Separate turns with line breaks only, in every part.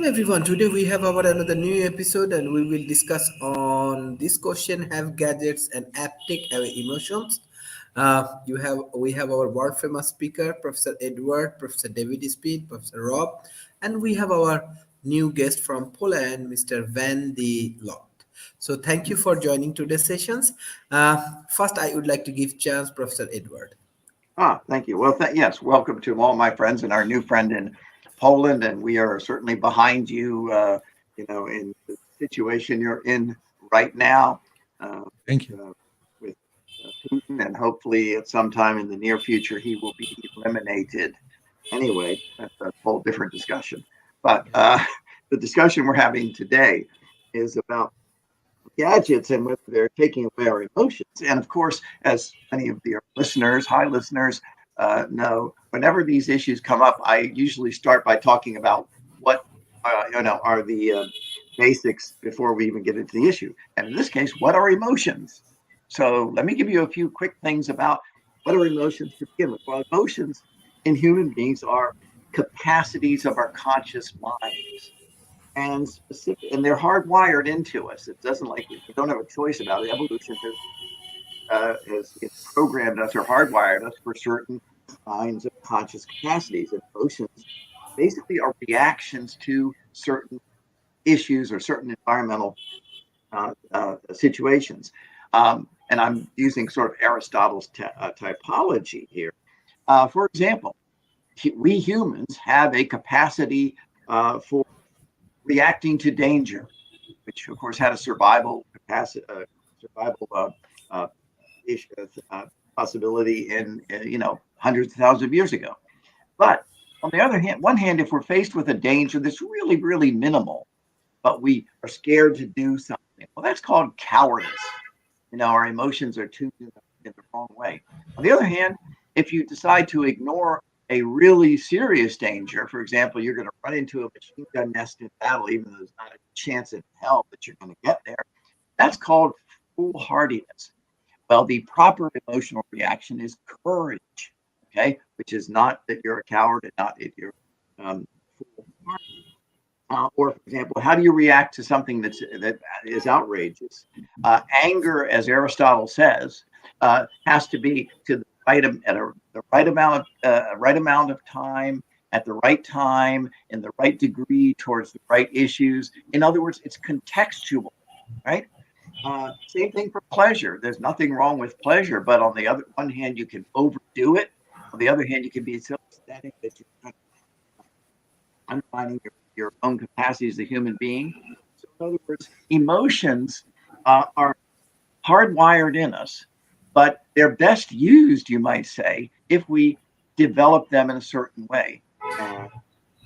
everyone. Today we have our another new episode, and we will discuss on this question: Have gadgets and app take away emotions? We have our world famous speaker, Professor Edward, Professor David Speed, Professor Rob, and we have our new guest from Poland, Mr. Van de Lot. So thank you for joining today's sessions. First, I would like to give chance Professor Edward.
Thank you. Well, yes, welcome to all my friends and our new friend in Poland, and we are certainly behind you. In the situation you're in right now, uh,
Thank you.
uh, with Putin, and hopefully at some time in the near future he will be eliminated. Anyway, that's a whole different discussion. But the discussion we're having today is about gadgets and whether they're taking away our emotions. And of course, as many of your listeners, hi listeners, know, whenever these issues come up, I usually start by talking about what are the basics before we even get into the issue. And in this case, what are emotions? So let me give you a few quick things about what are emotions to begin with. Well, emotions in human beings are capacities of our conscious minds and specific, and they're hardwired into us. It doesn't like we don't have a choice about it. Evolution has it's programmed us or hardwired us for certain kinds of conscious capacities. And emotions basically are reactions to certain issues or certain environmental situations. And I'm using sort of Aristotle's typology here. For example, we humans have a capacity for reacting to danger, which of course had a survival capacity, uh, issue, possibility in hundreds of thousands of years ago. But on the other hand, one hand, if we're faced with a danger that's really, really minimal, but we are scared to do something, well, that's called cowardice. Our emotions are tuned in the wrong way. On the other hand, if you decide to ignore a really serious danger, for example, you're going to run into a machine gun nest in battle, even though there's not a chance in hell that you're going to get there, that's called foolhardiness. Well, the proper emotional reaction is courage, okay, which is not that you're a coward and not that you're foolhardy. Or, for example, how do you react to something that is outrageous? Anger, as Aristotle says, has to be to the right the right amount of time at the right time in the right degree towards the right issues. In other words, it's contextual, right? Same thing for pleasure. There's nothing wrong with pleasure, but on the other one hand, you can overdo it. On the other hand, you can be so ecstatic that you're undermining your own capacity as a human being. So, in other words, emotions are hardwired in us, but they're best used, you might say, if we develop them in a certain way.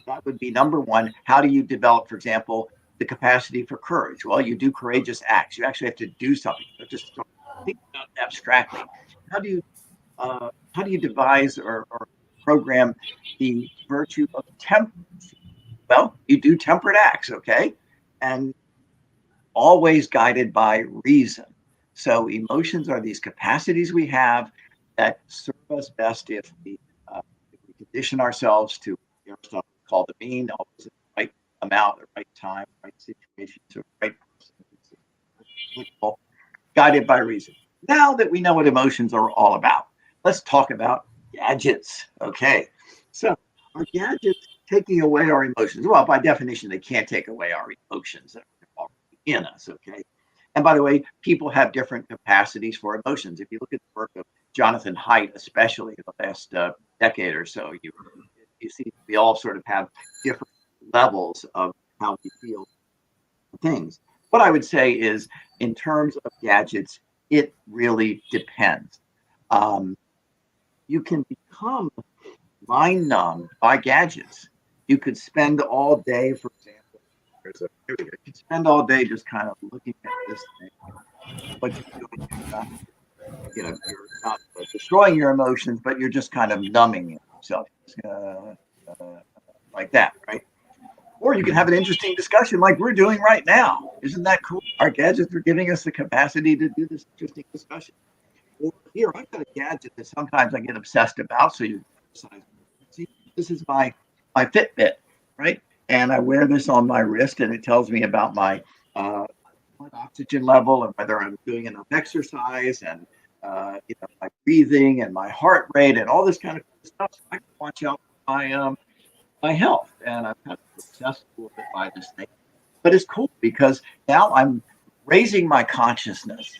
That would be number one. How do you develop, for example, the capacity for courage? Well, you do courageous acts. You actually have to do something. You just don't think about it abstractly. How do you devise or program the virtue of temperance? Well, you do temperate acts, okay, and always guided by reason. So emotions are these capacities we have that serve us best if we condition ourselves to stuff called the mean, always in the right amount, the right time, right situation, to the right person, guided by reason. Now that we know what emotions are all about, let's talk about gadgets. Okay, so are gadgets taking away our emotions? Well, by definition, they can't take away our emotions that are already in us. Okay. And by the way, people have different capacities for emotions. If you look at the work of Jonathan Haidt, especially in the last decade or so, you see we all sort of have different levels of how we feel things. What I would say is, in terms of gadgets, it really depends. You can become mind numbed by gadgets. You could spend all day, for example, you could spend all day just kind of looking at this thing. But you're not destroying your emotions, but you're just kind of numbing yourself like that, right? Or you can have an interesting discussion like we're doing right now. Isn't that cool? Our gadgets are giving us the capacity to do this interesting discussion. Or here, I've got a gadget that sometimes I get obsessed about. So you see, this is my Fitbit, right? and I wear this on my wrist, and it tells me about my blood oxygen level and whether I'm doing enough exercise and my breathing and my heart rate and all this kind of stuff. So I can watch out for my health, and I'm kind of obsessed a little bit by this thing. But it's cool because now I'm raising my consciousness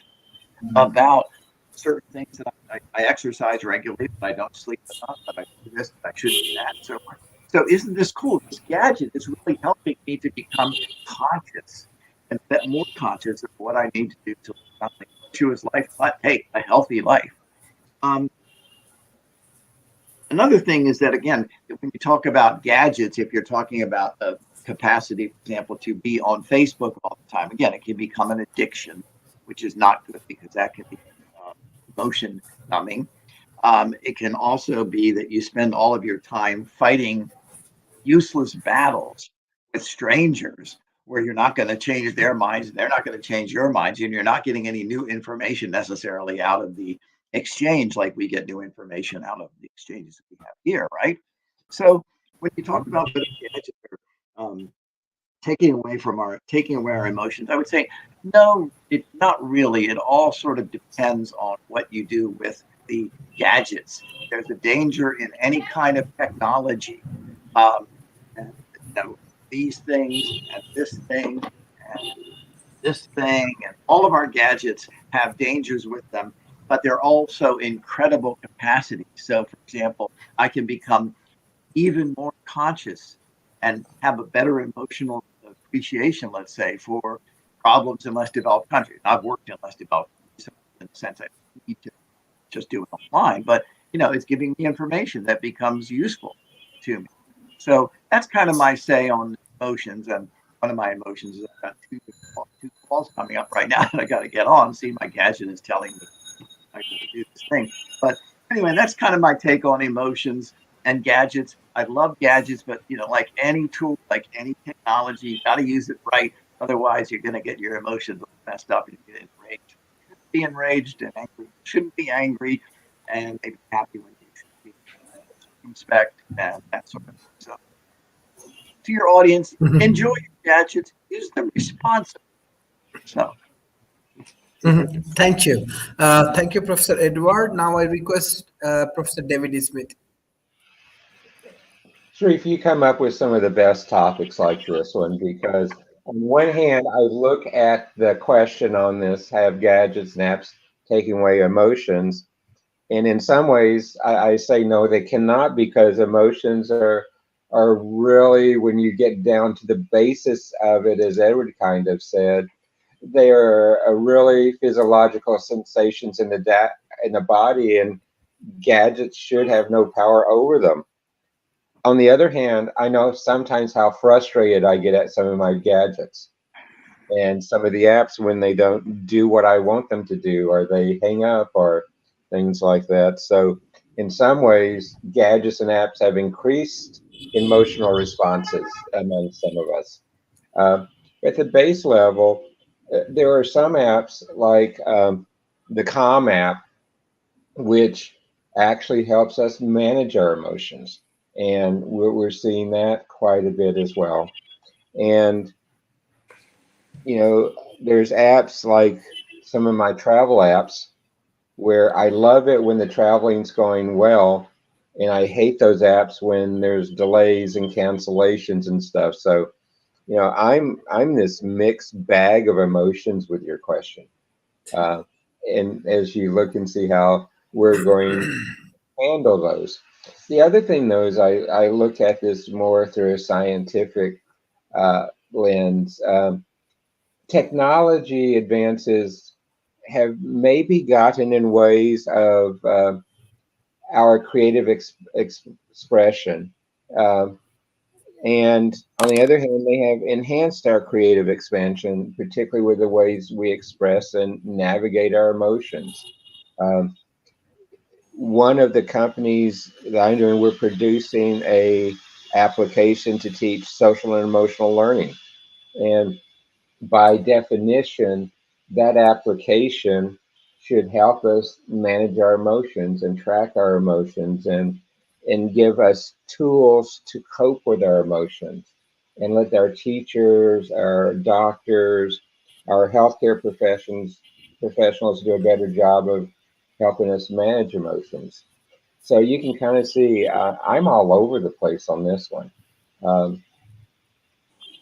about certain things that I exercise regularly, but I don't sleep enough, but I do this, but I shouldn't do that. So isn't this cool? This gadget is really helping me to become conscious and more conscious of what I need to do to live not only a virtuous life, but hey, a healthy life. Um, Another thing is that again, when you talk about gadgets, if you're talking about the capacity, for example, to be on Facebook all the time, again, it can become an addiction, which is not good because that can be uh, emotion numbing. It can also be that you spend all of your time fighting useless battles with strangers where you're not going to change their minds and they're not going to change your minds, and you're not getting any new information necessarily out of the exchange like we get new information out of the exchanges that we have here, right? So when you talk about whether gadgets are taking away our emotions, I would say no, it not really. It all sort of depends on what you do with the gadgets. There's a danger in any kind of technology. Um, and, these things and this thing and this thing and all of our gadgets have dangers with them, but they're also incredible capacity. So, for example, I can become even more conscious and have a better emotional appreciation, let's say, for problems in less developed countries. I've worked in less developed countries in the sense I need to just do it offline, but it's giving me information that becomes useful to me. So that's kind of my say on emotions. And one of my emotions is I've got two calls coming up right now that I got to get on. See, my gadget is telling me I got to do this thing. But anyway, that's kind of my take on emotions and gadgets. I love gadgets, but like any tool, like any technology, you got to use it right. Otherwise, you're going to get your emotions messed up and you get enraged. Be enraged and angry. You shouldn't be angry, and maybe happy when you should be. Respect and that sort of thing. So, to your audience, enjoy
Mhm.
your gadgets, use them responsibly. So,
Mhm. Thank you. Thank you, Professor Edward. Now I request Professor David Smith.
Sharif, you come up with some of the best topics like this one because, on one hand, I look at the question on this have gadgets and apps taking away emotions? And in some ways, I say no, they cannot because emotions are really, when you get down to the basis of it, as Edward kind of said, they are a really physiological sensations in in the body, and gadgets should have no power over them. On the other hand, I know sometimes how frustrated I get at some of my gadgets and some of the apps when they don't do what I want them to do, or they hang up, or things like that. So, in some ways, gadgets and apps have increased emotional responses among some of us. Uh, at the base level, there are some apps like the Calm app, which actually helps us manage our emotions. And we're seeing that quite a bit as well. And, there's apps like some of my travel apps where I love it when the traveling's going well. And I hate those apps when there's delays and cancellations and stuff. So, I'm this mixed bag of emotions with your question. Uh, and as you look and see how we're going handle those. The other thing, though, is I look at this more through a scientific lens. Technology advances have maybe gotten in ways of our creative expression. Um, and on the other hand, they have enhanced our creative expansion, particularly with the ways we express and navigate our emotions. Um, One of the companies that I'm doing, we're producing a application to teach social and emotional learning. And by definition, that application should help us manage our emotions and track our emotions and give us tools to cope with our emotions. and let our teachers, our doctors, our healthcare professionals do a better job of helping us manage emotions. So you can kind of see I'm all over the place on this one. Um,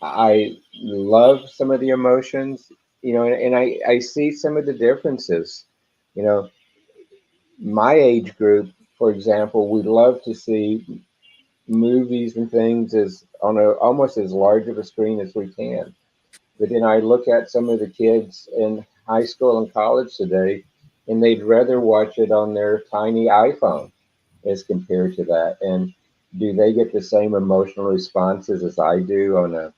I love some of the emotions, and I see some of the differences. You know, my age group, for example, we love to see movies and things as on a almost as large of a screen as we can. But then I look at some of the kids in high school and college today, and they'd rather watch it on their tiny iPhone as compared to that. And do they get the same emotional responses as I do on a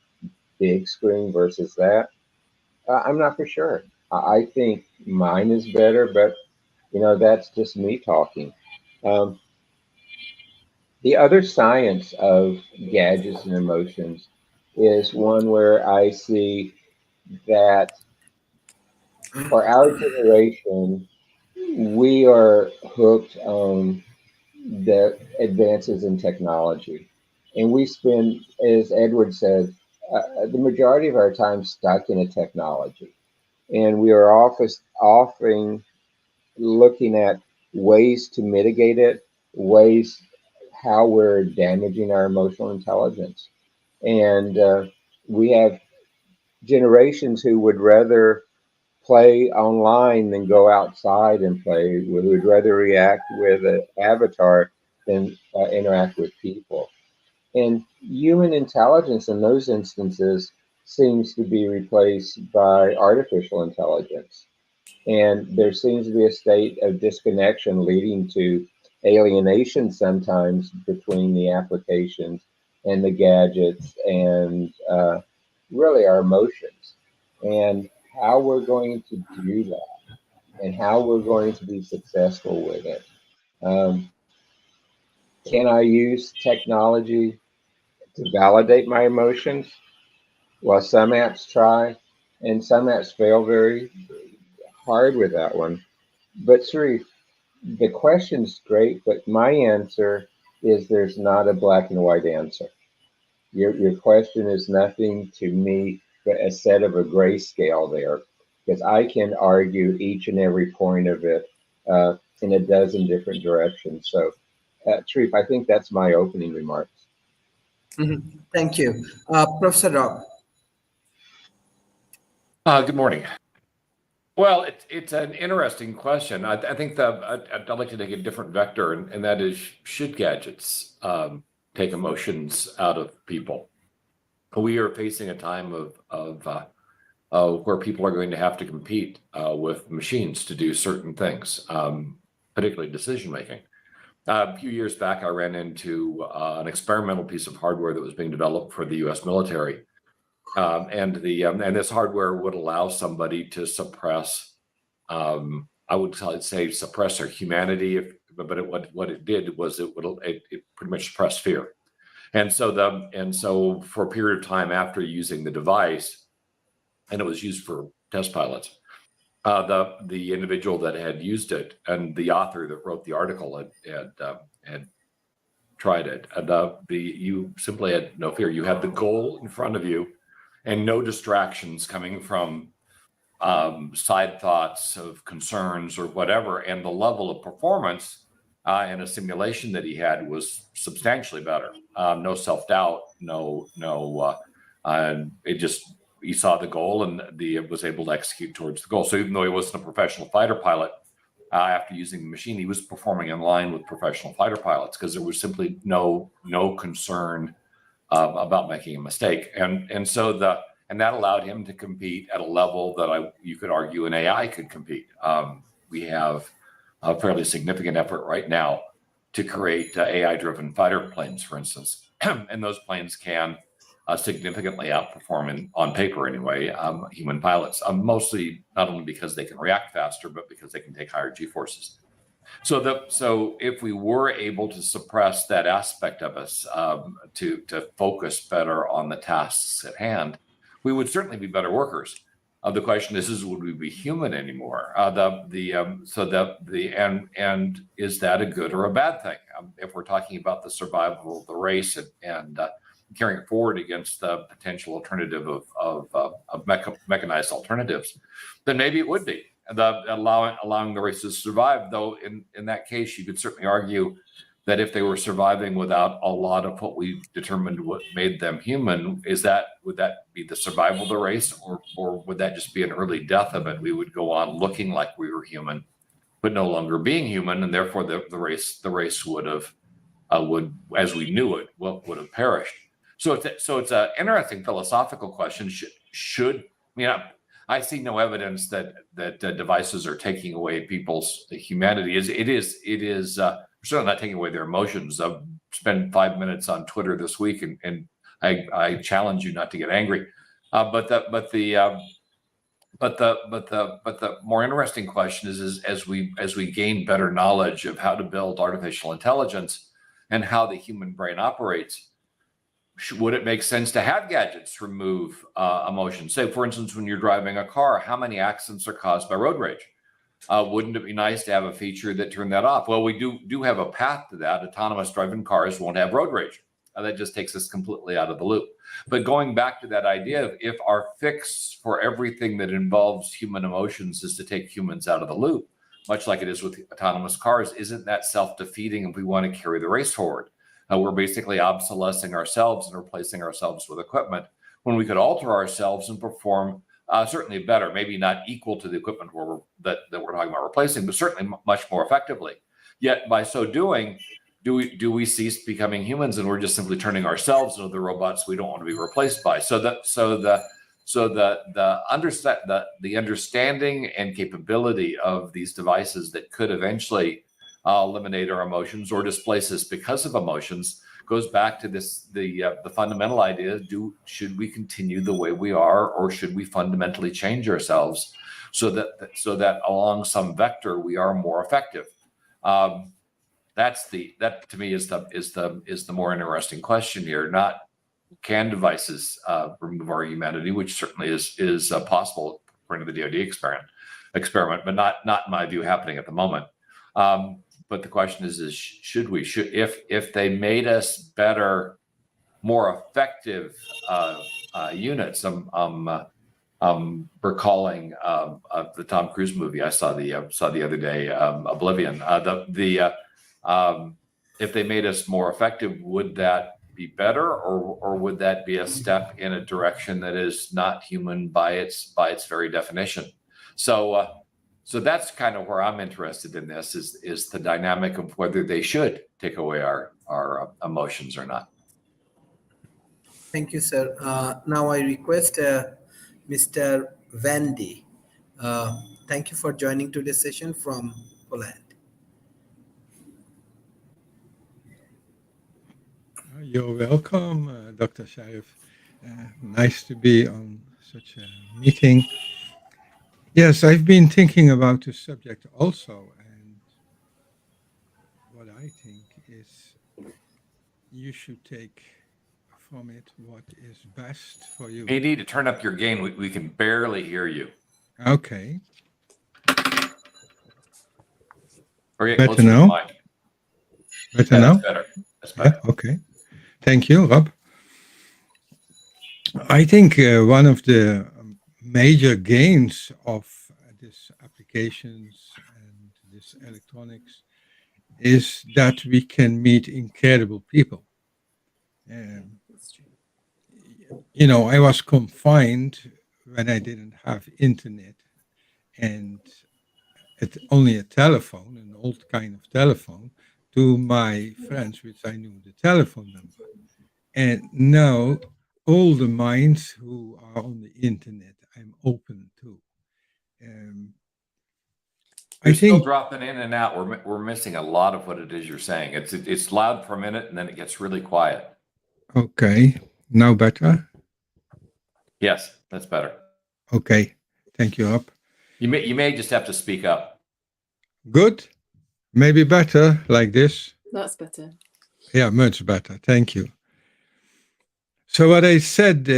big screen versus that? I'm not for sure. I think mine is better, but that's just me talking. Um, the other science of gadgets and emotions is one where I see that for our generation, we are hooked on the advances in technology. And we spend, as Edward said, the majority of our time stuck in a technology. And we are often looking at ways to mitigate it, ways how we're damaging our emotional intelligence. And we have generations who would rather play online than go outside and play. We would rather react with an avatar than interact with people. And human intelligence in those instances seems to be replaced by artificial intelligence. And there seems to be a state of disconnection leading to alienation sometimes between the applications and the gadgets and really our emotions. And how we're going to do that and how we're going to be successful with it. Um, can I use technology to validate my emotions? Well, some apps try, and some apps fail very hard with that one. But Sri, the question's great, but my answer is there's not a black and white answer. Your question is nothing to me but a set of a grayscale there, because I can argue each and every point of it in a dozen different directions. So, Sharif, I think that's my opening remarks.
Thank you. Professor Rob.
Good morning. Well, it's an interesting question. I think I'd like to take a different vector, and that is, should gadgets take emotions out of people? We are facing a time of where people are going to have to compete with machines to do certain things, particularly decision making. A few years back, I ran into an experimental piece of hardware that was being developed for the U.S. military. And this hardware would allow somebody to suppress, I would say suppress their humanity, but what it did was it pretty much suppressed fear. And so for a period of time after using the device, and it was used for test pilots, the individual that had used it and the author that wrote the article had tried it. And you simply had no fear. You had the goal in front of you, and no distractions coming from side thoughts of concerns or whatever. And the level of performance in a simulation that he had was substantially better. No self-doubt, it just, he saw the goal and was able to execute towards the goal. So even though he wasn't a professional fighter pilot, after using the machine, he was performing in line with professional fighter pilots because there was simply no concern about making a mistake. And that allowed him to compete at a level that you could argue an AI could compete. We have a fairly significant effort right now to create AI-driven fighter planes, for instance, and those planes can significantly outperform, on paper anyway, human pilots, mostly not only because they can react faster, but because they can take higher G-forces. So if we were able to suppress that aspect of us to focus better on the tasks at hand, we would certainly be better workers. The question is would we be human anymore? And is that a good or a bad thing? If we're talking about the survival of the race and carrying it forward against the potential alternative of mechanized alternatives, then maybe it would be allowing the race to survive. Though in that case, you could certainly argue that if they were surviving without a lot of what we determined what made them human, would that be the survival of the race, or would that just be an early death of it? We would go on looking like we were human, but no longer being human, and therefore the race would have as we knew it would have perished. So it's an interesting philosophical question. I see no evidence that devices are taking away people's humanity. It is certainly not taking away their emotions. I've spent 5 minutes on Twitter this week, and I challenge you not to get angry. But the more interesting question is as we gain better knowledge of how to build artificial intelligence and how the human brain operates, would it make sense to have gadgets remove emotions? Say, for instance, when you're driving a car, how many accidents are caused by road rage? Wouldn't it be nice to have a feature that turned that off? Well, we do have a path to that. Autonomous driving cars won't have road rage. That just takes us completely out of the loop. But going back to that idea of if our fix for everything that involves human emotions is to take humans out of the loop, much like it is with autonomous cars, isn't that self-defeating if we want to carry the race forward? We're basically obsolescing ourselves and replacing ourselves with equipment when we could alter ourselves and perform certainly better, maybe not equal to the equipment that we're talking about replacing, but certainly much more effectively. Yet by so doing, do we cease becoming humans, and we're just simply turning ourselves into the robots we don't want to be replaced by? So the understanding and capability of these devices that could eventually eliminate our emotions or displace us because of emotions goes back to the fundamental idea: should we continue the way we are, or should we fundamentally change ourselves so that along some vector we are more effective? That to me is the more interesting question here. Not can devices remove our humanity, which certainly is possible according to the DoD experiment, but not in my view happening at the moment. But the question is should we? If they made us better, more effective units? I'm recalling the Tom Cruise movie I saw the other day, Oblivion. If they made us more effective, would that be better, or would that be a step in a direction that is not human by its very definition? So that's kind of where I'm interested in this is the dynamic of whether they should take away our emotions or not.
Thank you, sir. Now I request Mr. Vandy. Thank you for joining today's session from Poland.
You're welcome, Dr. Sharif. Nice to be on such a meeting. Yes, I've been thinking about this subject also, and what I think is you should take from it what is best for you.
You need to turn up your gain. We can barely hear you.
Okay.
Or get
Better
closer to the
now?
mic.
Better
Yeah,
now?
that's better. That's better.
Yeah, okay. Thank you, Rob. I think one of the major gains of these applications and this electronics is that we can meet incredible people. I was confined when I didn't have internet and only a telephone, an old kind of telephone, to my friends, which I knew the telephone number. And now all the minds who are on the internet, I'm open to.
You're still dropping in and out. We're missing a lot of what it is you're saying. It's loud for a minute and then it gets really quiet.
Okay, now better?
Yes, that's better.
Okay, thank you, Rob.
You may just have to speak up.
Good, maybe better like this.
That's better.
Yeah, much better. Thank you. So what I said,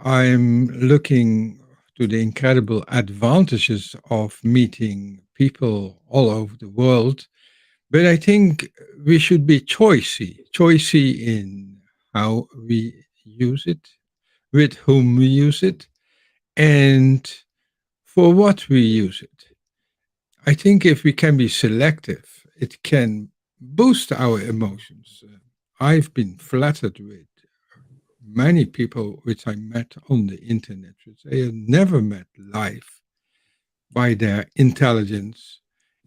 I'm looking to the incredible advantages of meeting people all over the world, but I think we should be choosy in how we use it, with whom we use it, and for what we use it. I think if we can be selective, it can boost our emotions. I've been flattered with many people which I met on the internet, which I have never met live, by their intelligence.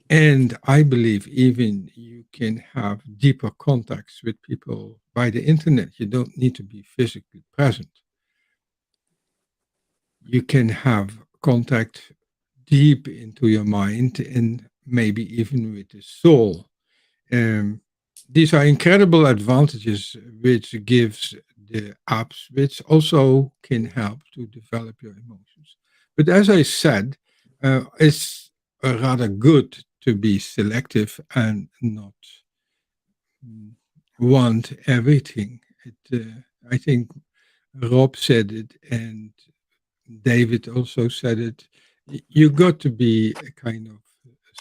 And I believe even you can have deeper contacts with people by the internet. You don't need to be physically present. You can have contact deep into your mind and maybe even with the soul. These are incredible advantages which gives the apps, which also can help to develop your emotions. But as I said, it's rather good to be selective and not want everything. I think Rob said it, and David also said it. You got to be a kind of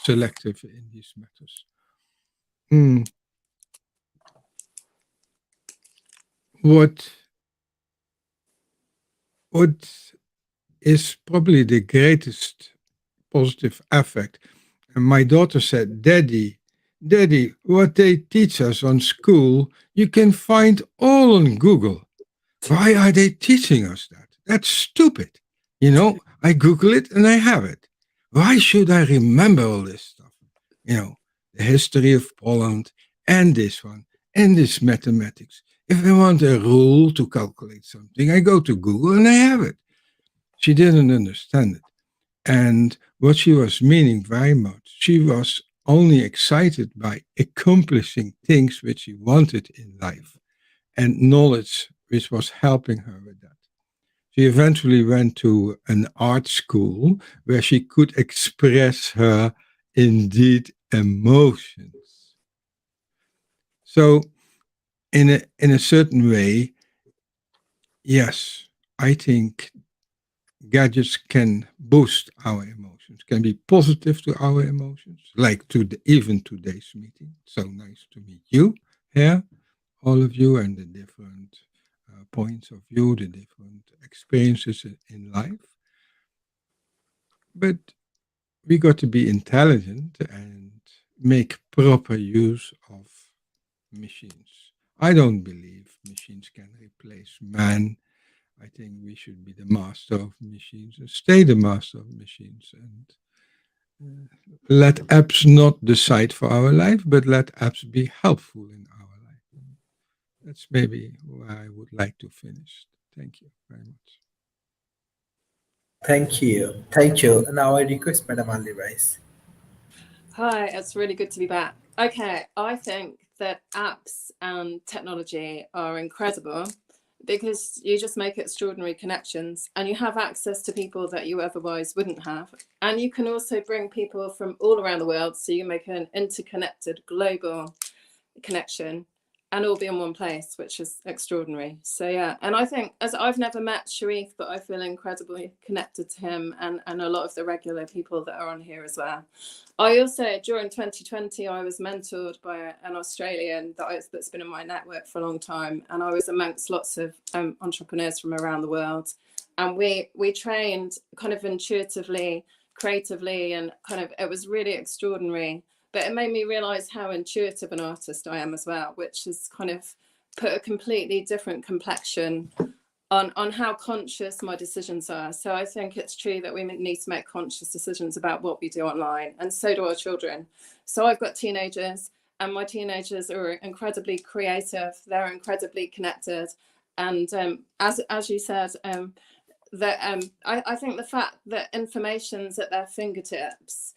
selective in these matters. What is probably the greatest positive effect? And my daughter said, Daddy, what they teach us on school, you can find all on Google. Why are they teaching us that? That's stupid. I Google it and I have it. Why should I remember all this stuff? The history of Poland and this one and this mathematics. If I want a rule to calculate something, I go to Google and I have it. She didn't understand it. And what she was meaning very much, she was only excited by accomplishing things which she wanted in life and knowledge which was helping her with that. She eventually went to an art school where she could express her indeed emotions. So in a certain way, yes, I think gadgets can boost our emotions, can be positive to our emotions, like even today's meeting. So nice to meet you here, all of you, and the different points of view, the different experiences in life. But we got to be intelligent and make proper use of machines. I don't believe machines can replace man. I think we should be the master of machines and stay the master of machines, and let apps not decide for our life, but let apps be helpful in our life. That's maybe where I would like to finish. Thank you very much.
Thank you. Thank you. Now I request Madam Ali Rice.
Hi, it's really good to be back. Okay, I think that apps and technology are incredible because you just make extraordinary connections and you have access to people that you otherwise wouldn't have. And you can also bring people from all around the world, so you make an interconnected global connection and all be in one place, which is extraordinary. So yeah, and I think, as I've never met Sharif, but I feel incredibly connected to him and a lot of the regular people that are on here as well. I also, during 2020, I was mentored by an Australian that's been in my network for a long time, and I was amongst lots of entrepreneurs from around the world, and we trained kind of intuitively, creatively, and kind of, it was really extraordinary. But it made me realize how intuitive an artist I am as well, which has kind of put a completely different complexion on how conscious my decisions are. So I think it's true that we need to make conscious decisions about what we do online, and so do our children. So I've got teenagers, and my teenagers are incredibly creative. They're incredibly connected. And as you said, that I think the fact that information's at their fingertips,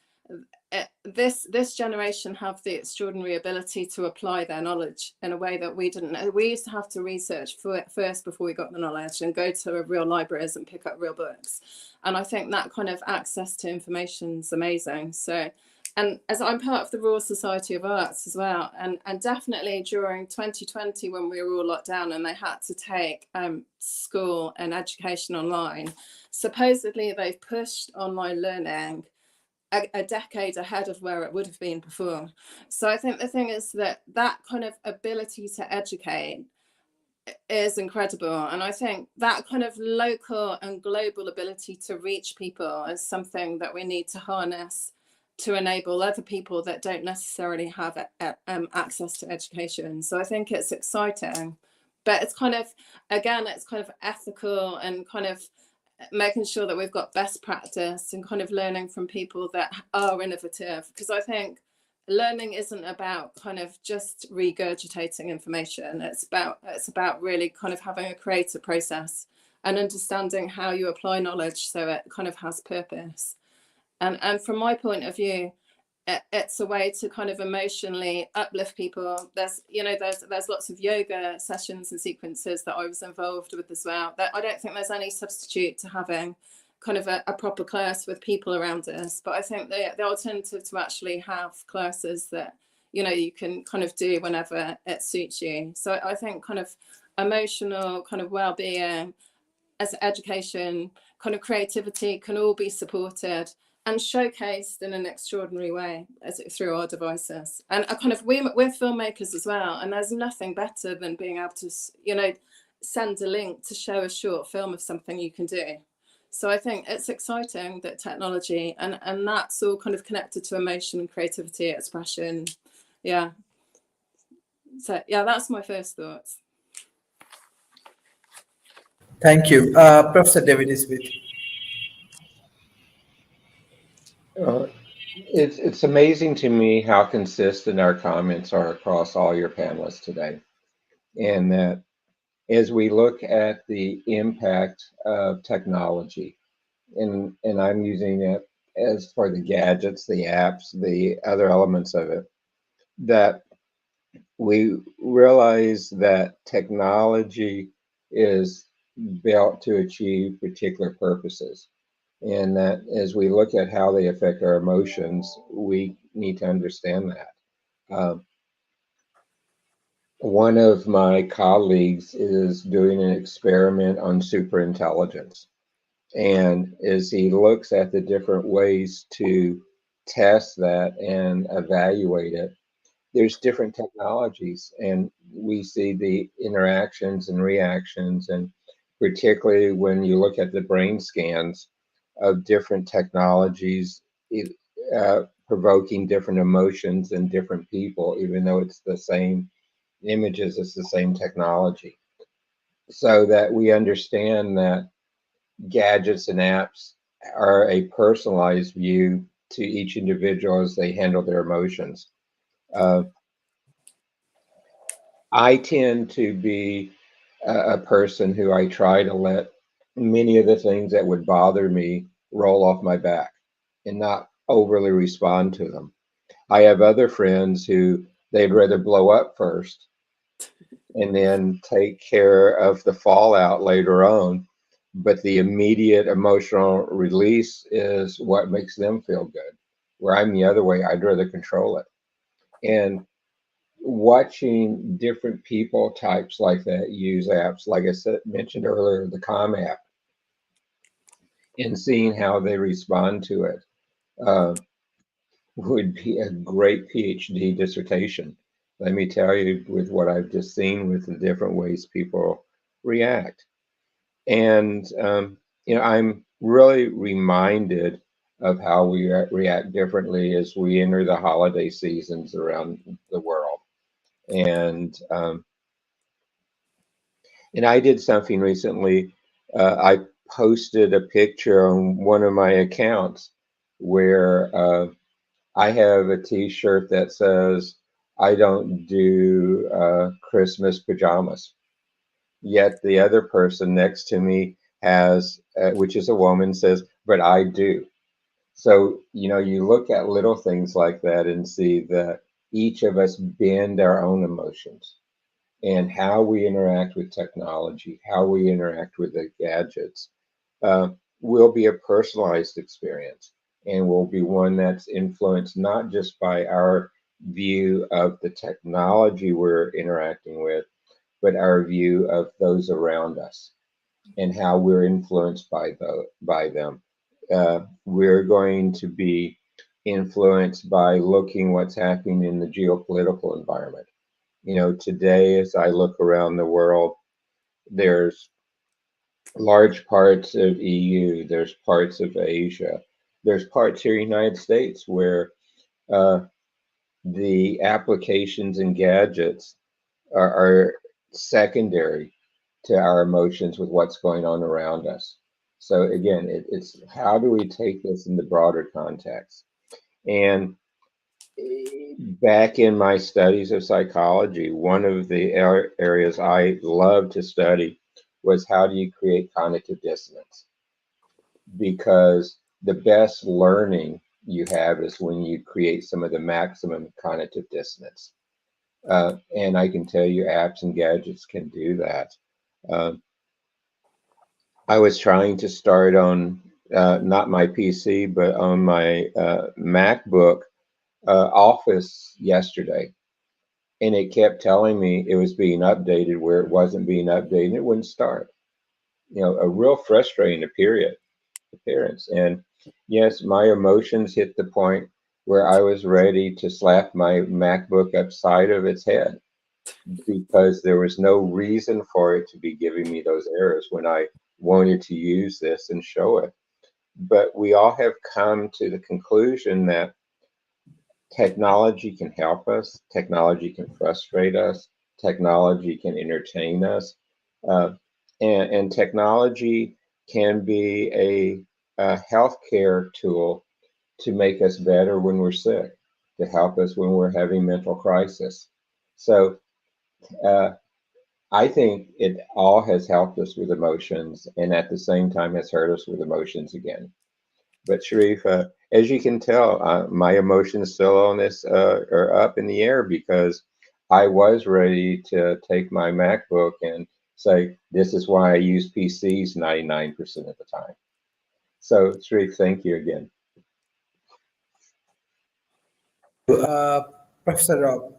this generation have the extraordinary ability to apply their knowledge in a way that we didn't. We used to have to research first before we got the knowledge and go to real libraries and pick up real books. And I think that kind of access to information is amazing. So, and as I'm part of the Royal Society of Arts as well, and definitely during 2020 when we were all locked down and they had to take school and education online, supposedly they've pushed online learning a decade ahead of where it would have been before. So I think the thing is that kind of ability to educate is incredible. And I think that kind of local and global ability to reach people is something that we need to harness to enable other people that don't necessarily have access to education. So I think it's exciting, but it's kind of, again, it's kind of ethical and kind of making sure that we've got best practice and kind of learning from people that are innovative. Because I think learning isn't about kind of just regurgitating information. It's about really kind of having a creative process and understanding how you apply knowledge so it kind of has purpose. And from my point of view, it's a way to kind of emotionally uplift people. There's lots of yoga sessions and sequences that I was involved with as well. That I don't think there's any substitute to having kind of a proper class with people around us. But I think the alternative to actually have classes that, you know, you can kind of do whenever it suits you. So I think kind of emotional kind of well-being as education, kind of creativity can all be supported and showcased in an extraordinary way through our devices. And kind of we're filmmakers as well, and there's nothing better than being able to, you know, send a link to show a short film of something you can do. So I think it's exciting that technology and that's all kind of connected to emotion and creativity, expression. Yeah. So yeah, that's my first thoughts.
Thank you. Professor David is with you.
It's amazing to me how consistent our comments are across all your panelists today. And that as we look at the impact of technology, and I'm using it as for the gadgets, the apps, the other elements of it, that we realize that technology is built to achieve particular purposes. And that as we look at how they affect our emotions, we need to understand that. One of my colleagues is doing an experiment on superintelligence. And as he looks at the different ways to test that and evaluate it, there's different technologies, and we see the interactions and reactions, and particularly when you look at the brain scans of different technologies, provoking different emotions in different people, even though it's the same images, it's the same technology. So that we understand that gadgets and apps are a personalized view to each individual as they handle their emotions. I tend to be a person who I try to let many of the things that would bother me roll off my back and not overly respond to them. I have other friends who they'd rather blow up first and then take care of the fallout later on. But the immediate emotional release is what makes them feel good. Where I'm the other way, I'd rather control it. And watching different people types like that use apps, like I said, mentioned earlier, the Calm app, and seeing how they respond to it would be a great PhD dissertation. Let me tell you, with what I've just seen with the different ways people react. And, I'm really reminded of how we react differently as we enter the holiday seasons around the world. And I did something recently. I posted a picture on one of my accounts where I have a T-shirt that says, "I don't do Christmas pajamas." Yet the other person next to me has, which is a woman, says, "But I do." So, you look at little things like that and see that each of us bend our own emotions, and how we interact with technology, how we interact with the gadgets, will be a personalized experience, and will be one that's influenced not just by our view of the technology we're interacting with, but our view of those around us and how we're influenced by them. We're going to be influenced by looking what's happening in the geopolitical environment. Today, as I look around the world, there's large parts of EU, there's parts of Asia, there's parts here in the United States where the applications and gadgets are secondary to our emotions with what's going on around us. So again, it's how do we take this in the broader context? And back in my studies of psychology, one of the areas I loved to study was how do you create cognitive dissonance? Because the best learning you have is when you create some of the maximum cognitive dissonance. And I can tell you apps and gadgets can do that. I was trying to start on not my PC, but on my MacBook Office yesterday. And it kept telling me it was being updated where it wasn't being updated. It wouldn't start. You know, a real frustrating appearance. And yes, my emotions hit the point where I was ready to slap my MacBook upside of its head because there was no reason for it to be giving me those errors when I wanted to use this and show it. But we all have come to the conclusion that technology can help us, technology can frustrate us, technology can entertain us, and technology can be a healthcare tool to make us better when we're sick, to help us when we're having mental crisis. So I think it all has helped us with emotions and at the same time has hurt us with emotions again. But Sharif, as you can tell, my emotions still on this are up in the air because I was ready to take my MacBook and say, this is why I use PCs 99% of the time. So Sharif, thank you again.
Professor Rob.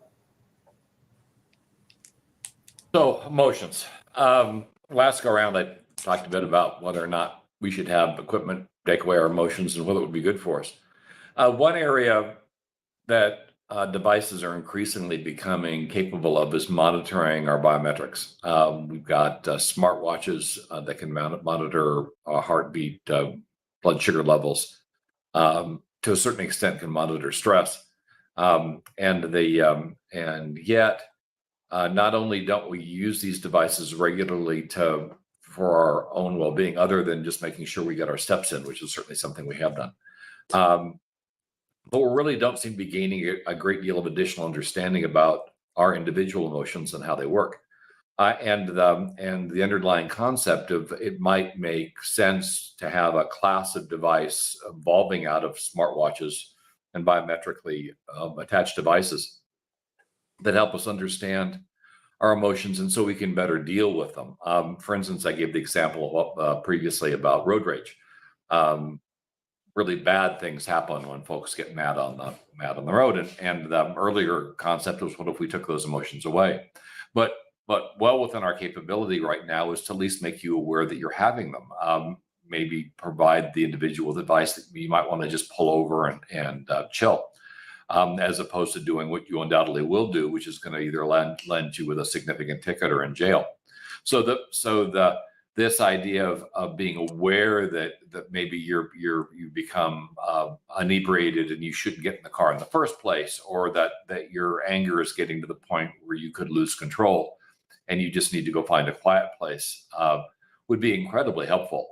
So emotions. Last go around, I talked a bit about whether or not we should have equipment take away our emotions and whether it would be good for us. One area that devices are increasingly becoming capable of is monitoring our biometrics. We've got smartwatches that can monitor heartbeat, blood sugar levels, to a certain extent can monitor stress. And yet, not only don't we use these devices regularly for our own well-being, other than just making sure we get our steps in, which is certainly something we have done. But we really don't seem to be gaining a great deal of additional understanding about our individual emotions and how they work. And the underlying concept of it might make sense to have a class of device evolving out of smartwatches and biometrically attached devices that help us understand our emotions and so we can better deal with them. For instance, I gave the example previously about road rage. Really bad things happen when folks get mad on the road, and the earlier concept was, what if we took those emotions away? But well within our capability right now is to at least make you aware that you're having them. Maybe provide the individual with advice that you might want to just pull over and chill. As opposed to doing what you undoubtedly will do, which is going to either land you with a significant ticket or in jail. So this idea of being aware that maybe you become inebriated and you shouldn't get in the car in the first place, or that your anger is getting to the point where you could lose control and you just need to go find a quiet place, would be incredibly helpful.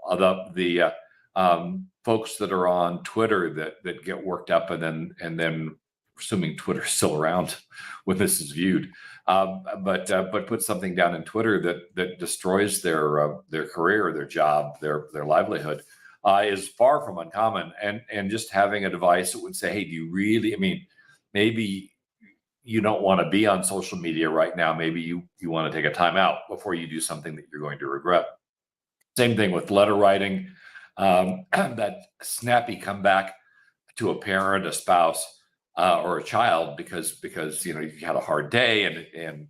The folks that are on Twitter that get worked up and then assuming Twitter's still around when this is viewed, but put something down in Twitter that destroys their career, their job, their livelihood, is far from uncommon. And just having a device that would say, hey, do you really? I mean, maybe you don't want to be on social media right now. Maybe you want to take a time out before you do something that you're going to regret. Same thing with letter writing. That snappy comeback to a parent, a spouse, or a child because you had a hard day and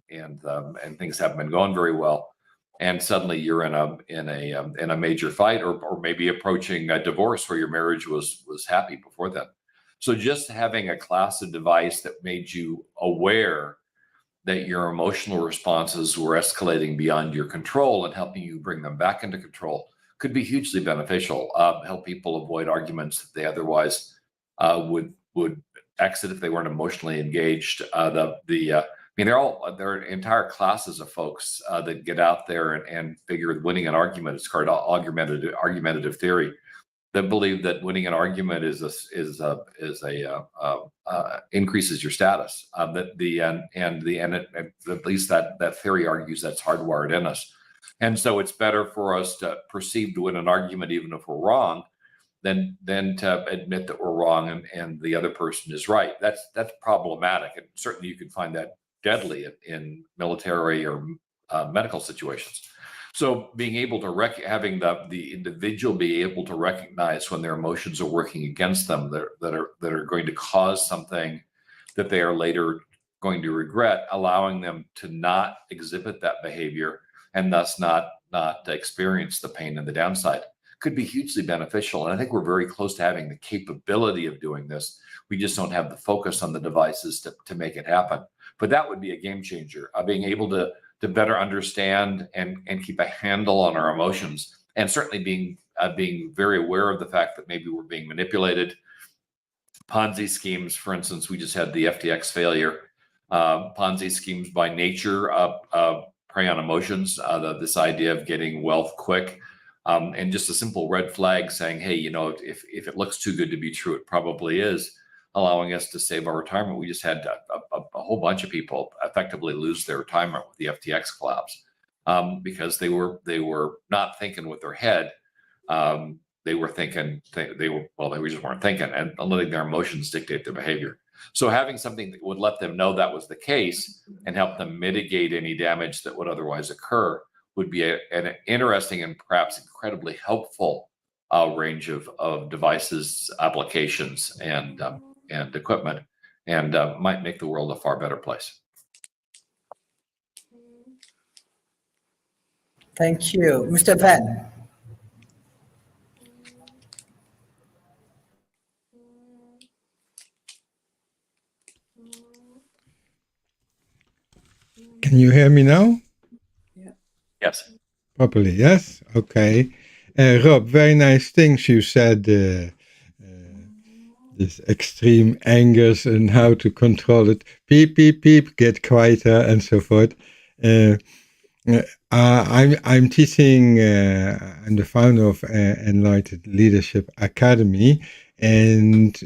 things haven't been going very well, and suddenly you're in a major fight, or maybe approaching a divorce where your marriage was happy before then. So just having a class of device that made you aware that your emotional responses were escalating beyond your control and helping you bring them back into control could be hugely beneficial. Help people avoid arguments that they otherwise would exit if they weren't emotionally engaged. There are entire classes of folks that get out there and figure winning an argument is called argumentative theory, that believe that winning an argument increases your status. At least that theory argues that's hardwired in us, and so it's better for us to perceive to win an argument even if we're wrong, than to admit that we're wrong and the other person is right. That's problematic, and certainly you can find that deadly in military or medical situations. So being able to having the individual be able to recognize when their emotions are working against them that are going to cause something that they are later going to regret, allowing them to not exhibit that behavior and thus not experience the pain and the downside, could be hugely beneficial. And I think we're very close to having the capability of doing this. We just don't have the focus on the devices to make it happen. But that would be a game changer, being able to better understand and keep a handle on our emotions, and certainly being very aware of the fact that maybe we're being manipulated. Ponzi schemes, for instance, we just had the FTX failure. Ponzi schemes by nature prey on emotions. This idea of getting wealth quick, and just a simple red flag saying, hey, if it looks too good to be true, it probably is, allowing us to save our retirement. We just had a whole bunch of people effectively lose their retirement with the FTX collapse, because they were not thinking with their head. They were thinking they just weren't thinking, and letting their emotions dictate their behavior. So having something that would let them know that was the case and help them mitigate any damage that would otherwise occur would be an interesting and perhaps incredibly helpful range of devices, applications, and equipment, and might make the world a far better place.
Thank you. Mr. Van.
Can you hear me now?
Yes.
Properly, yes? Okay. Rob, very nice things you said. This extreme angers and how to control it. Beep, beep, beep, get quieter and so forth. I'm teaching, I'm the founder of Enlightened Leadership Academy, and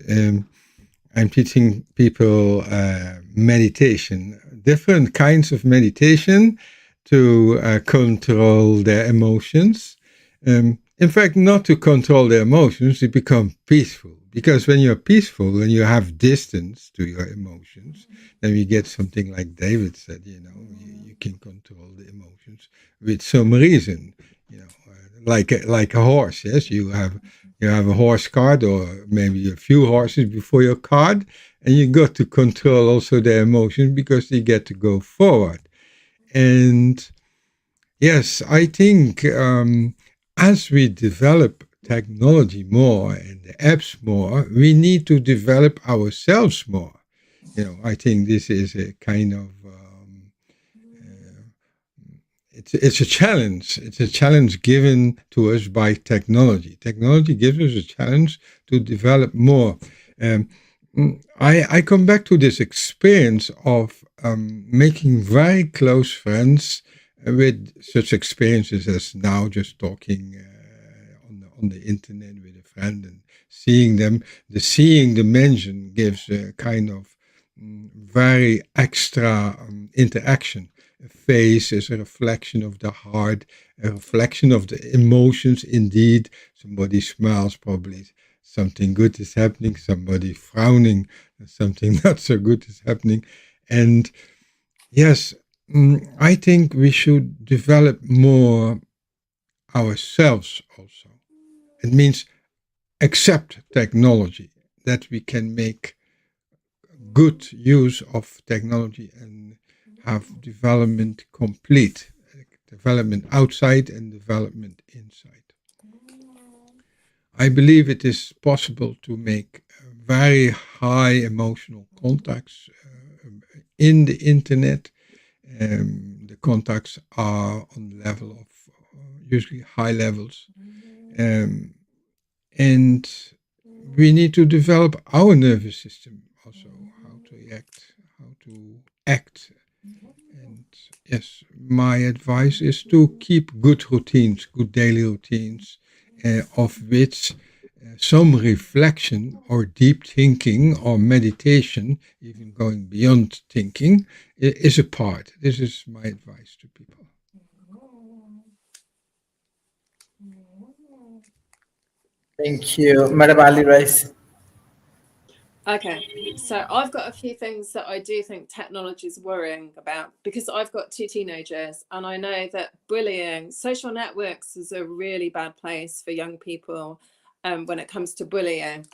I'm teaching people meditation, different kinds of meditation to control their emotions. In fact, not to control their emotions, to become peaceful. Because when you're peaceful and you have distance to your emotions, then we get something like David said, you can control the emotions with some reason, like a horse. Yes, you have a horse cart, or maybe a few horses before your cart, and you got to control also their emotions because they get to go forward. And yes, I think as we develop technology more and the apps more, we need to develop ourselves more. I think this is a kind of it's a challenge. It's a challenge given to us by technology. Technology gives us a challenge to develop more. I come back to this experience of making very close friends with such experiences as now just talking on the internet with a friend and seeing them. The seeing dimension gives a kind of very extra interaction. A face is a reflection of the heart, a reflection of the emotions. Indeed, somebody smiles, probably something good is happening. Somebody frowning, something not so good is happening. And yes, I think we should develop more ourselves also. It means accept technology, that we can make good use of technology and have development complete, development outside and development inside. I believe it is possible to make very high emotional contacts in the internet The contacts are on the level of usually high levels. And we need to develop our nervous system also, how to react, how to act. And yes, my advice is to keep good routines, good daily routines, of which some reflection or deep thinking or meditation, even going beyond thinking, is a part. This is my advice to people.
Thank you, Madam Ali Rice.
Okay, so I've got a few things that I do think technology is worrying about, because I've got 2 teenagers, and I know that bullying, social networks is a really bad place for young people when it comes to bullying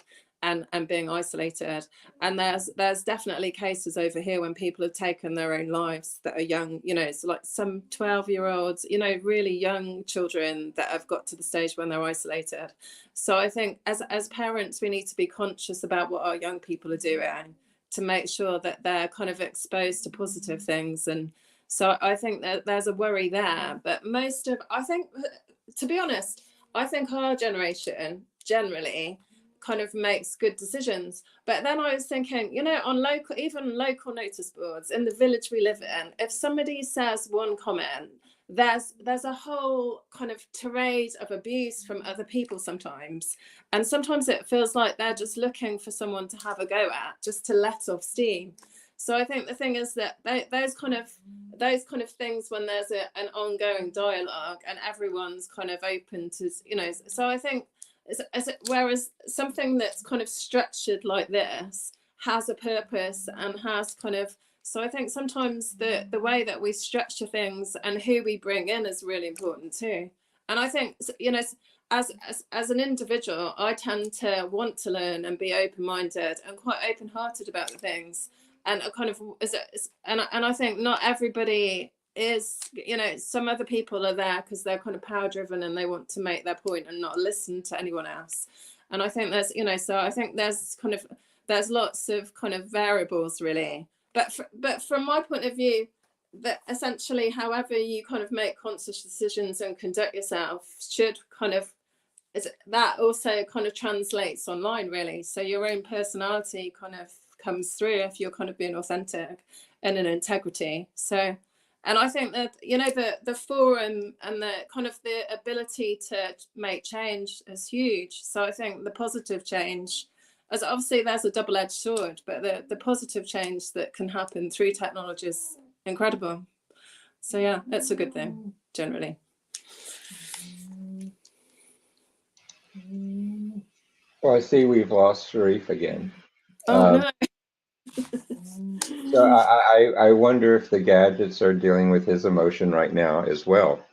and being isolated. And there's definitely cases over here when people have taken their own lives that are young, you know, it's like some 12-year-olds, you know, really young children that have got to the stage when they're isolated. So I think as parents, we need to be conscious about what our young people are doing to make sure that they're kind of exposed to positive things. And so I think that there's a worry there. But I think, to be honest, I think our generation generally kind of makes good decisions. But then I was thinking, you know, on even local notice boards in the village we live in, if somebody says one comment, there's a whole kind of tirade of abuse from other people sometimes, and sometimes it feels like they're just looking for someone to have a go at, just to let off steam. So I think the thing is that those kind of things, when there's an ongoing dialogue and everyone's kind of open to, you know, so I think whereas something that's kind of structured like this has a purpose and has kind of, so I think sometimes the way that we structure things and who we bring in is really important too. And I think, you know, as an individual, I tend to want to learn and be open-minded and quite open-hearted about the things. And I kind of, and I think not everybody is, you know, some other people are there because they're kind of power driven and they want to make their point and not listen to anyone else. And I think there's, you know, so I think there's lots of kind of variables really. But from my point of view, that essentially however you kind of make conscious decisions and conduct yourself should kind of, that also kind of translates online really. So your own personality kind of comes through if you're kind of being authentic and in integrity. So, and I think that, you know, the forum and the kind of the ability to make change is huge. So I think the positive change, as obviously there's a double-edged sword, but the positive change that can happen through technology is incredible. So yeah, it's a good thing generally.
Well, I see we've lost Sharif again.
Oh no.
So I wonder if the gadgets are dealing with his emotion right now as well.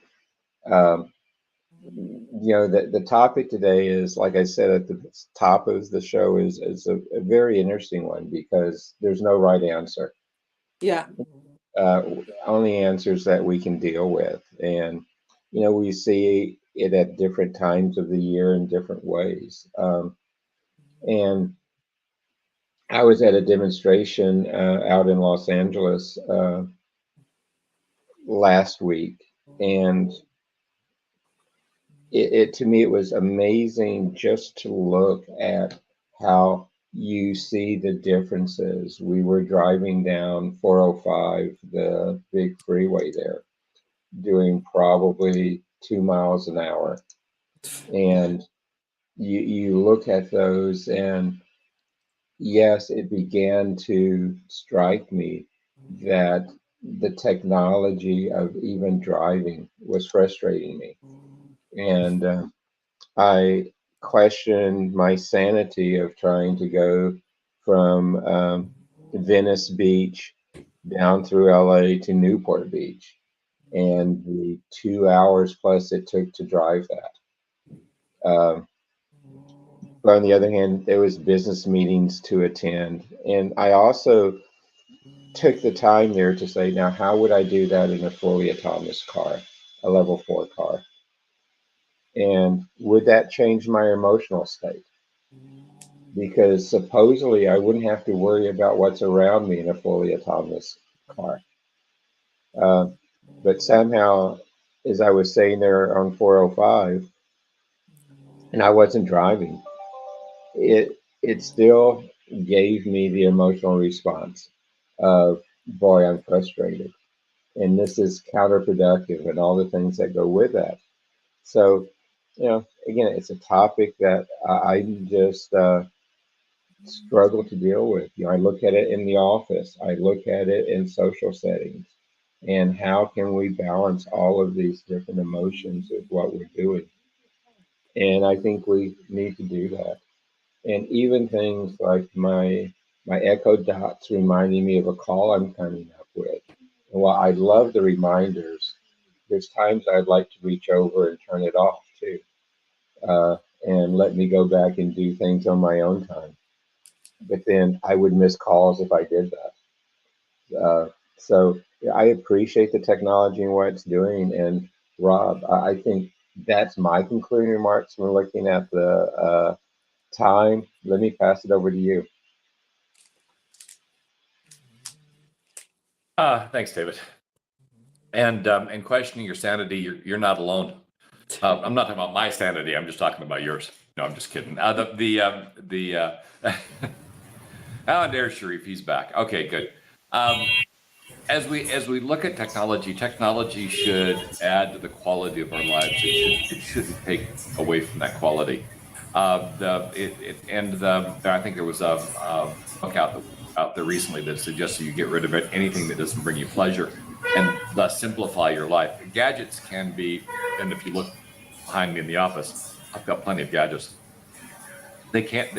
You know, the topic today is, like I said at the top of the show, is a very interesting one because there's no right answer.
Yeah.
Only answers that we can deal with. And, you know, we see it at different times of the year in different ways. And I was at a demonstration out in Los Angeles last week, and it to me it was amazing just to look at how you see the differences. We were driving down 405, the big freeway there, doing probably 2 miles an hour, and you look at those, and yes, it began to strike me that the technology of even driving was frustrating me. And I questioned my sanity of trying to go from Venice Beach down through LA to Newport Beach and the 2 hours plus it took to drive that. But on the other hand, there was business meetings to attend. And I also took the time there to say, now, how would I do that in a fully autonomous car, a level 4 car? And would that change my emotional state? Because supposedly I wouldn't have to worry about what's around me in a fully autonomous car. But somehow, as I was saying there on 405, and I wasn't driving, it still gave me the emotional response of, boy, I'm frustrated. And this is counterproductive and all the things that go with that. So, again, it's a topic that I just struggle to deal with. I look at it in the office, I look at it in social settings, and how can we balance all of these different emotions with what we're doing? And I think we need to do that. And even things like my Echo Dots reminding me of a call I'm coming up with. And while I love the reminders, there's times I'd like to reach over and turn it off too, and let me go back and do things on my own time. But then I would miss calls if I did that. So yeah, I appreciate the technology and what it's doing. And Rob, I think that's my concluding remarks when looking at the time. Let me pass it over to you.
Thanks, David. And questioning your sanity, you're not alone. I'm not talking about my sanity. I'm just talking about yours. No, I'm just kidding. Moderator-Sharif, he's back. Okay, good. As we look at technology should add to the quality of our lives. It shouldn't take away from that quality. I think there was a book out there recently that suggested you get rid of anything that doesn't bring you pleasure, and thus simplify your life. Gadgets can be, and if you look behind me in the office, I've got plenty of gadgets. They can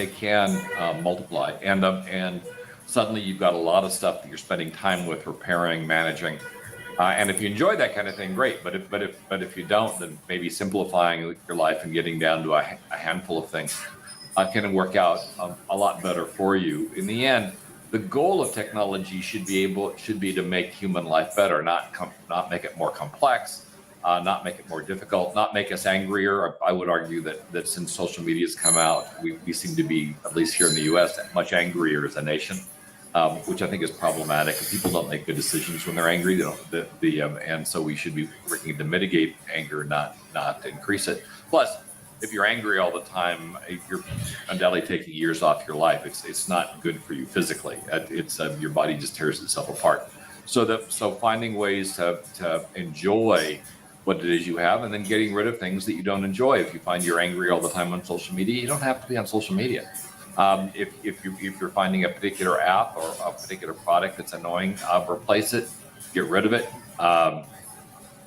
multiply, and suddenly you've got a lot of stuff that you're spending time with, repairing, managing. And if you enjoy that kind of thing, great. But if you don't, then maybe simplifying your life and getting down to a handful of things can work out a lot better for you. In the end, the goal of technology should be to make human life better, not make it more complex, not make it more difficult, not make us angrier. I would argue that since social media has come out, we seem to be, at least here in the U.S., much angrier as a nation. Which I think is problematic. People don't make good decisions when they're angry. They don't, and so we should be working to mitigate anger, not to increase it. Plus, if you're angry all the time, you're undoubtedly taking years off your life. It's not good for you physically. It's your body just tears itself apart. So finding ways to enjoy what it is you have, and then getting rid of things that you don't enjoy. If you find you're angry all the time on social media, you don't have to be on social media. If you're finding a particular app or a particular product that's annoying, replace it, get rid of it.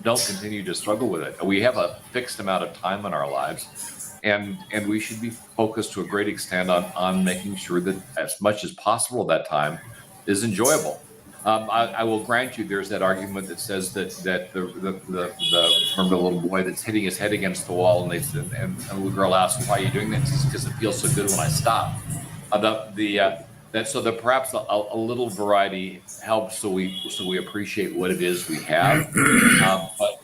Don't continue to struggle with it. We have a fixed amount of time in our lives, and we should be focused to a great extent on making sure that as much as possible that time is enjoyable. I will grant you there's that argument that says that remember the little boy that's hitting his head against the wall, and the little girl asks, why are you doing that? Because it feels so good when I stop. That perhaps a little variety helps, so we appreciate what it is we have.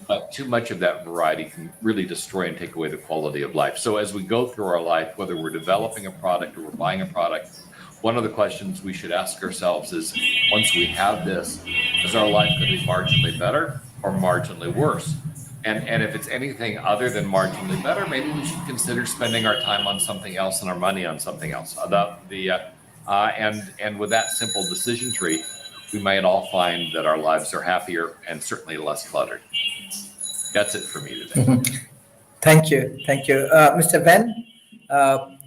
But too much of that variety can really destroy and take away the quality of life. So as we go through our life, whether we're developing a product or we're buying a product, one of the questions we should ask ourselves is, once we have this, is our life going to be marginally better or marginally worse? And if it's anything other than marginally better, maybe we should consider spending our time on something else and our money on something else. And with that simple decision tree, we might all find that our lives are happier and certainly less cluttered. That's it for me today.
Thank you. Mr. Van,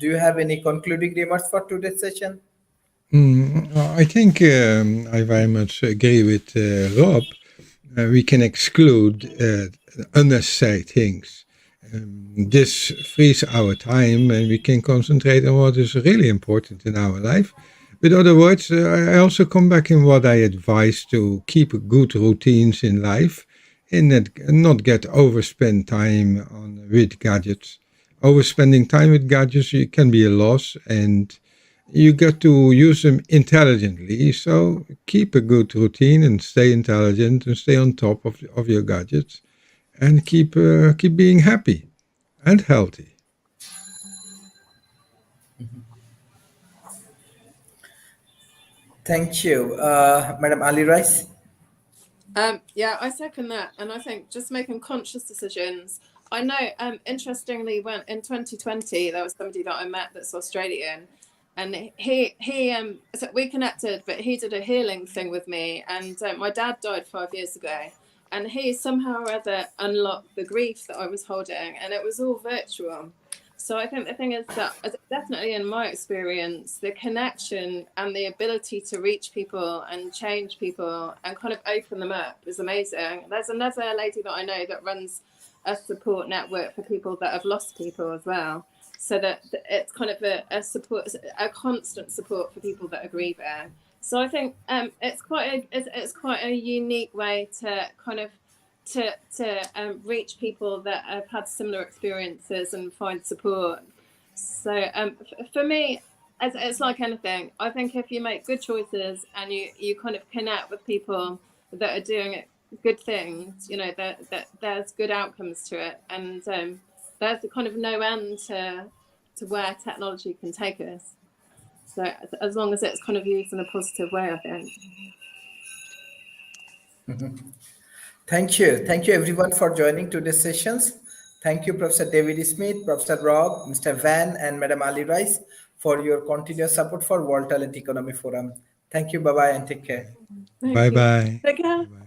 do you have any concluding remarks for today's session?
I think I very much agree with Rob. We can exclude unnecessary things. This frees our time, and we can concentrate on what is really important in our life. With other words, I also come back in what I advise to keep good routines in life and not get overspend time with gadgets. Overspending time with gadgets can be a loss, and you got to use them intelligently. So keep a good routine and stay intelligent and stay on top of your gadgets, and keep being happy and healthy.
Thank you. Madam Ali Rice?
Yeah, I second that, and I think just making conscious decisions. I know, interestingly, when in 2020 there was somebody that I met that's Australian, and so we connected, but he did a healing thing with me, and my dad died 5 years ago, and he somehow or other unlocked the grief that I was holding, and it was all virtual. So I think the thing is that, definitely in my experience, the connection and the ability to reach people and change people and kind of open them up is amazing. There's another lady that I know that runs a support network for people that have lost people as well. So that it's kind of a support, a constant support for people that are grieving. So I think it's quite a unique way to kind of to reach people that have had similar experiences and find support. So for me, it's like anything. I think if you make good choices and you kind of connect with people that are doing good things, you know, that there's good outcomes to it, and there's kind of no end to where technology can take us. So as long as it's kind of used in a positive way, I think.
Thank you. Thank you everyone for joining today's sessions. Thank you, Professor David Smith, Professor Rob, Mr. Van, and Madam Ali Rice for your continuous support for World Talent Economy Forum. Thank you. Bye-bye and take care.
Thank
Bye
you.
bye.
Take care.
Bye.